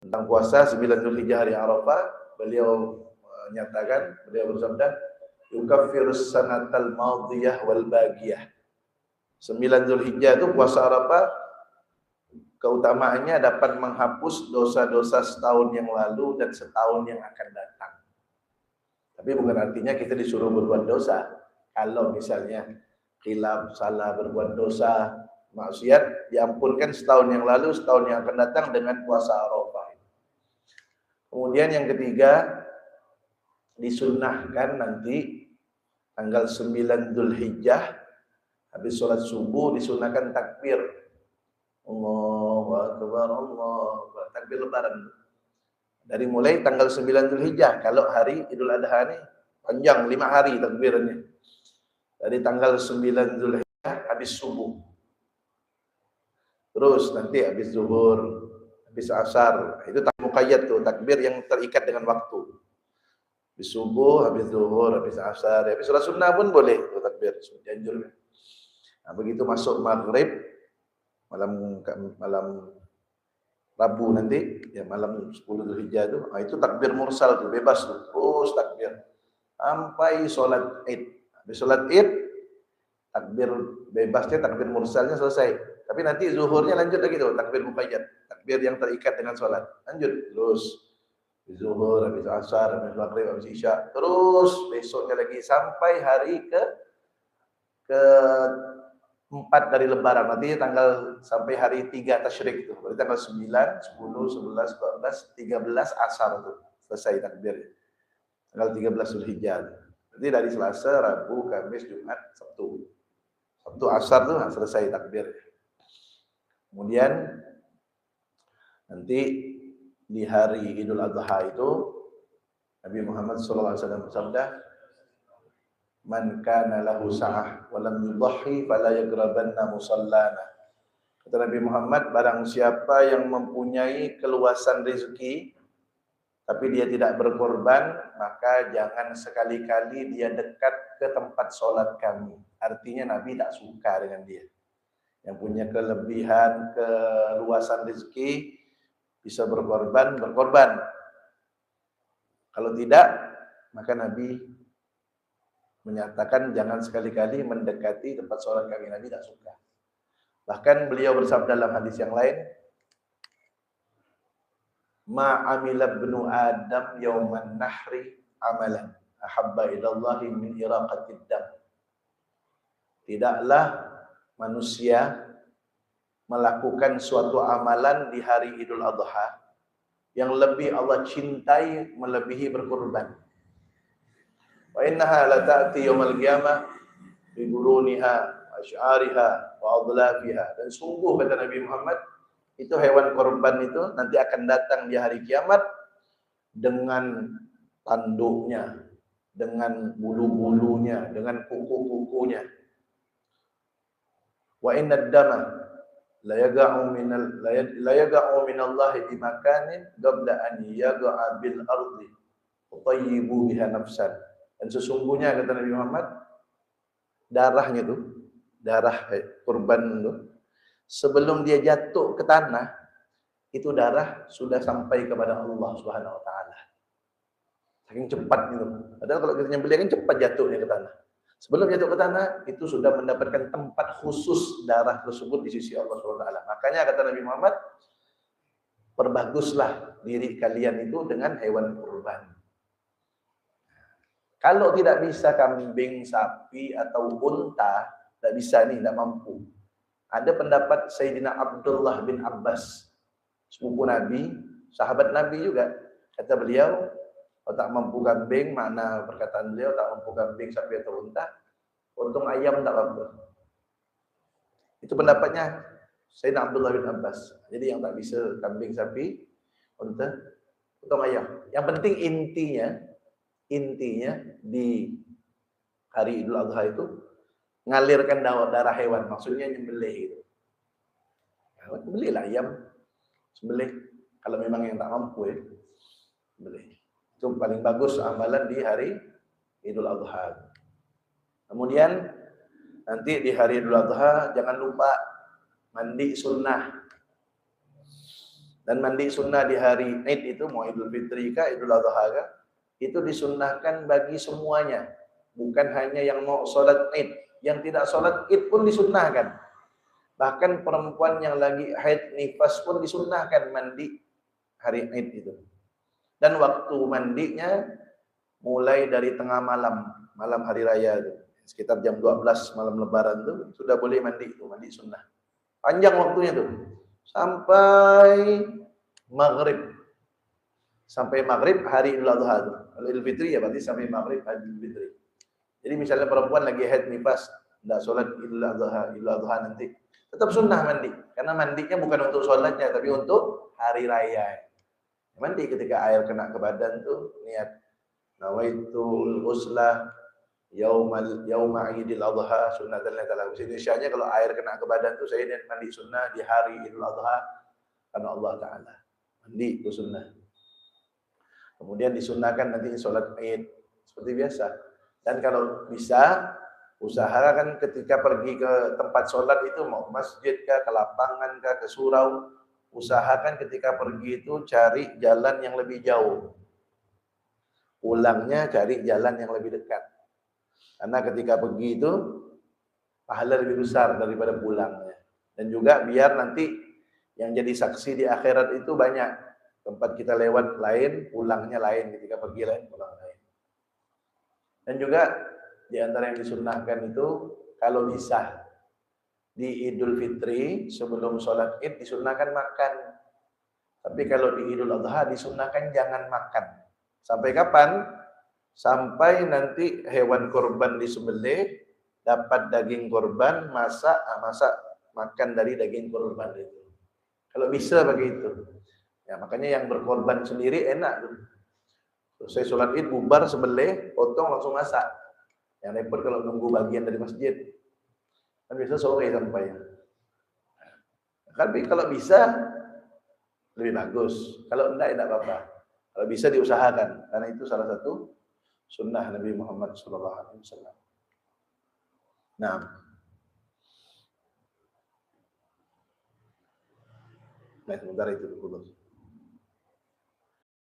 tentang puasa 9 Zulhijjah hari Arafah, beliau menyatakan, beliau bersabda, yukaffirus sanatal madiyah wal bagiyah. 9 Zulhijjah itu puasa Arafah, keutamaannya dapat menghapus dosa-dosa setahun yang lalu dan setahun yang akan datang. Tapi bukan artinya kita disuruh berbuat dosa. Kalau misalnya khilaf, salah, berbuat dosa, maksiat, diampunkan setahun yang lalu, setahun yang akan datang dengan puasa Arafah. Kemudian yang ketiga, disunnahkan nanti tanggal 9 Dzulhijjah habis sholat subuh disunnahkan takbir. Allahu Akbar, Allahu Akbar, takbir lebaran. Dari mulai tanggal 9 Dzulhijjah, kalau hari Idul Adha ini panjang 5 hari takbirnya. Dari tanggal 9 Dzulhijjah habis subuh. Terus nanti habis zuhur, habis asar. Itu takbir muqayyad tuh, takbir yang terikat dengan waktu. Habis subuh, habis zuhur, habis asar, habis sholat sunnah pun boleh tuh takbir, dianjurkan. Nah, begitu masuk maghrib, malam Rabu nanti, ya malam 10 Dzulhijjah itu takbir mursal tuh, bebas tuh, terus takbir sampai sholat Id. Habis sholat Id, takbir bebasnya, takbir mursalnya selesai. Tapi nanti zuhurnya lanjut lagi tuh, takbir muqayyad, takbir yang terikat dengan sholat. Lanjut terus, habis zuhur, habis asar, habis maghrib, habis isya, terus besoknya lagi sampai hari ke 4 dari lebaran, nanti tanggal sampai hari 3 tasyrik itu. Berarti tanggal 9, 10, 11, 12, 13 asar itu selesai takbir. Tanggal 13 Zulhijjah. Berarti dari Selasa, Rabu, Kamis, Jumat, Sabtu. Sabtu asar tuh selesai takbir. Kemudian nanti di hari Idul Adha itu Nabi Muhammad SAW bersabda, man kana lahu sa'ah wa lam yudhi fala yagrabanna musallana. Kata Nabi Muhammad, barang siapa yang mempunyai keluasan rezeki tapi dia tidak berkorban, maka jangan sekali-kali dia dekat ke tempat sholat kami. Artinya Nabi tak suka dengan dia. Yang punya kelebihan, keluasan rezeki, bisa berkorban, berkorban. Kalau tidak, maka Nabi menyatakan jangan sekali-kali mendekati tempat sholat kami. Nabi tak suka. Bahkan beliau bersabda dalam hadis yang lain, ma amila ibnu Adam yauman nahri amalan ahabba ilallahi min iraqatid dam. Tidaklah manusia melakukan suatu amalan di hari Idul Adha yang lebih Allah cintai melebihi berkorban. Wa innaha la ta'ti yaumal qiyamah bi buruniha asy'ariha wa adlafiha. Dan sungguh kata Nabi Muhammad, itu hewan korban itu nanti akan datang di hari kiamat dengan tanduknya, dengan bulu-bulunya, dengan kuku-kukunya. Wa innad dama la yaga'u minallahi bi makanin qabla an yaga'a bil ardi tayyibu biha nafsan. Dan sesungguhnya kata Nabi Muhammad, darahnya tuh, darah kurban itu, sebelum dia jatuh ke tanah, itu darah sudah sampai kepada Allah Subhanahu wa taala. Saking cepat gitu. Padahal kalau kita nyembelih kan cepat jatuhnya ke tanah. Sebelum jatuh ke tanah, itu sudah mendapatkan tempat khusus darah tersebut di sisi Allah Subhanahu wa taala. Makanya kata Nabi Muhammad, perbaguslah diri kalian itu dengan hewan kurban. Kalau tidak bisa kambing, sapi, atau unta, tidak bisa nih, tidak mampu. Ada pendapat Sayyidina Abdullah bin Abbas, sepupu Nabi, sahabat Nabi juga. Kata beliau, kalau tak mampu kambing, mana perkataan beliau, tak mampu kambing, sapi, atau unta, untung ayam tak mampu. Itu pendapatnya Sayyidina Abdullah bin Abbas. Jadi yang tak bisa kambing, sapi, unta, untung ayam. Yang penting intinya di hari Idul Adha itu ngalirkan darah hewan, maksudnya nyembelih gitu. Ya, belilah ayam, sembelih. Kalau memang yang tak mampu ya, sembelih. Itu paling bagus amalan di hari Idul Adha. Kemudian nanti di hari Idul Adha jangan lupa mandi sunnah. Dan mandi sunnah di hari Id itu, mau Idul Fitri kah, Idul Adha kah, itu disunnahkan bagi semuanya. Bukan hanya yang mau sholat Id. Yang tidak sholat Id pun disunnahkan. Bahkan perempuan yang lagi haid nifas pun disunnahkan mandi hari Id itu. Dan waktu mandinya mulai dari tengah malam, malam hari raya itu. Sekitar jam 12 malam lebaran itu sudah boleh mandi, itu mandi sunnah. Panjang waktunya tuh. Sampai maghrib. Sampai maghrib hari Idul Adha itu. Kalau Idul Fitri ya berarti sampai maghrib hari Idul Fitri. Jadi misalnya perempuan lagi haid nifas, enggak sholat Idul Adha nanti, tetap sunnah mandi. Karena mandinya bukan untuk sholatnya, tapi untuk hari raya. Mandi ketika air kena ke badan tuh, niat nawaitul ghusla yauma Idul Adha sunnatan lillahi ta'ala. Indonesia-nya kalau air kena ke badan tuh saya niat mandi sunnah di hari Idul Adha karena Allah Ta'ala. Mandi itu sunnah. Kemudian disunnahkan nanti sholat Id seperti biasa. Dan kalau bisa, usahakan ketika pergi ke tempat sholat itu, mau masjid kah, ke lapangan kah, ke surau, usahakan ketika pergi itu cari jalan yang lebih jauh. Pulangnya cari jalan yang lebih dekat. Karena ketika pergi itu, pahala lebih besar daripada pulangnya. Dan juga biar nanti yang jadi saksi di akhirat itu banyak. Tempat kita lewat lain, pulangnya lain. Ketika pergi lain, pulang lain. Dan juga di antara yang disunnahkan itu, kalau bisa di Idul Fitri sebelum sholat Id disunnahkan makan. Tapi kalau di Idul Adha disunnahkan jangan makan. Sampai kapan? Sampai nanti hewan korban disembelih, dapat daging korban, masak makan dari daging korban itu. Kalau bisa begitu. Ya, makanya yang berkorban sendiri enak tuh. Selesai sholat Id, bubar, sembelih, potong, langsung masak. Yang repot kalau nunggu bagian dari masjid. Kan biasa sore sampai. Tapi kalau bisa, lebih bagus. Kalau enggak, tidak apa-apa. Kalau bisa diusahakan. Karena itu salah satu sunnah Nabi Muhammad SAW. Nah. Nah, sebentar itu dulu.